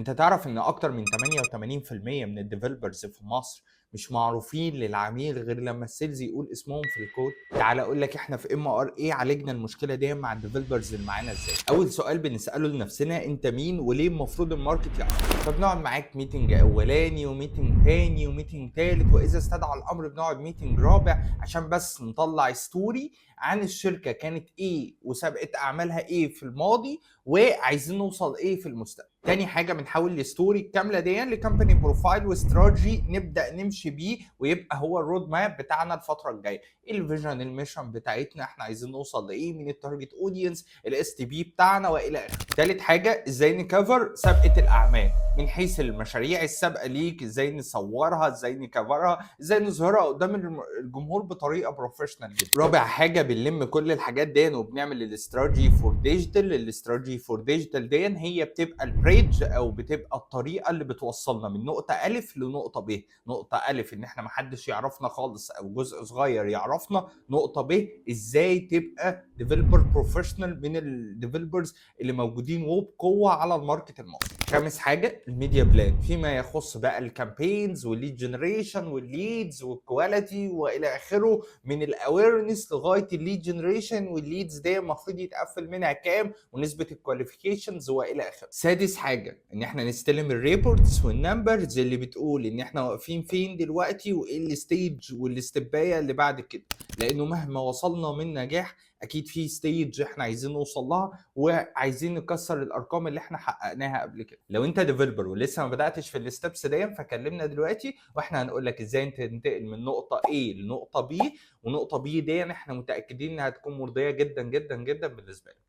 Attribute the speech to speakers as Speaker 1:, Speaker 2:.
Speaker 1: انت تعرف ان اكتر من 88% من الديفلوبرز في مصر مش معروفين للعميل غير لما السيلز يقول اسمهم في الكود. تعال اقول لك احنا في MRA عالجنا المشكله دي مع الديفلوبرز اللي معانا ازاي. اول سؤال بنساله لنفسنا، انت مين وليه المفروض الماركت يعرف؟ فبنقعد معاك ميتنج اولاني وميتنج تاني وميتنج تالت، واذا استدعى الامر بنقعد ميتنج رابع عشان بس نطلع ستوري عن الشركه كانت ايه وسابقه اعمالها ايه في الماضي وعايزين نوصل ايه في المستقبل. تاني حاجه بنحول الستوري الكامله دي لكمباني بروفايل واستراتيجي نبدا نمشي بيه، ويبقى هو الرود ماب بتاعنا الفتره الجايه. الفيجن، الميشن بتاعتنا، احنا عايزين نوصل لايه، من التارجت اودينس، الSTP بتاعنا والى اخره. تالت حاجه ازاي نكفر سابقه الاعمال من حيث المشاريع السابقه ليك، ازاي نصورها، ازاي نكفرها، ازاي نظهرها قدام الجمهور بطريقه بروفيشنال جدا. رابع حاجه بنلم كل الحاجات دي وبنعمل الاستراتيجي فور ديجيتال. الاستراتيجي فور ديجيتال دي هي بتبقى البريدج او بتبقى الطريقه اللي بتوصلنا من نقطه الف لنقطه ب. نقطه الف ان احنا محدش يعرفنا خالص او جزء صغير يعرفنا. نقطه ب ازاي تبقى ديفلوبر بروفيشنال من الديفلوبرز اللي موجودين وبقوه على الماركت المصري. خامس حاجه الميديا بلان فيما يخص بقى الكامبينز والليد جنريشن والليدز والكواليتي والى اخره، من الاويرنس لغايه الليد جنريشن والليدز دي المفروض يتقفل منها كام ونسبه الكواليفيكيشنز والى اخره. سادس حاجه ان احنا نستلم الريبورتس والنمبرز اللي بتقول ان احنا واقفين فين دلوقتي وايه الستيج والاستبايه اللي بعد كده، لانه مهما وصلنا من نجاح اكيد في ستيج احنا عايزين نوصل لها وعايزين نكسر الارقام اللي احنا حققناها قبل كده. لو انت ديفلوبر ولسه ما بداتش في الستبس دي فكلمنا دلوقتي واحنا هنقول لك ازاي انت تنتقل من نقطه A لنقطه B، ونقطه B دي احنا متاكدين انها هتكون مرضيه جدا جدا جدا بالنسبه لك.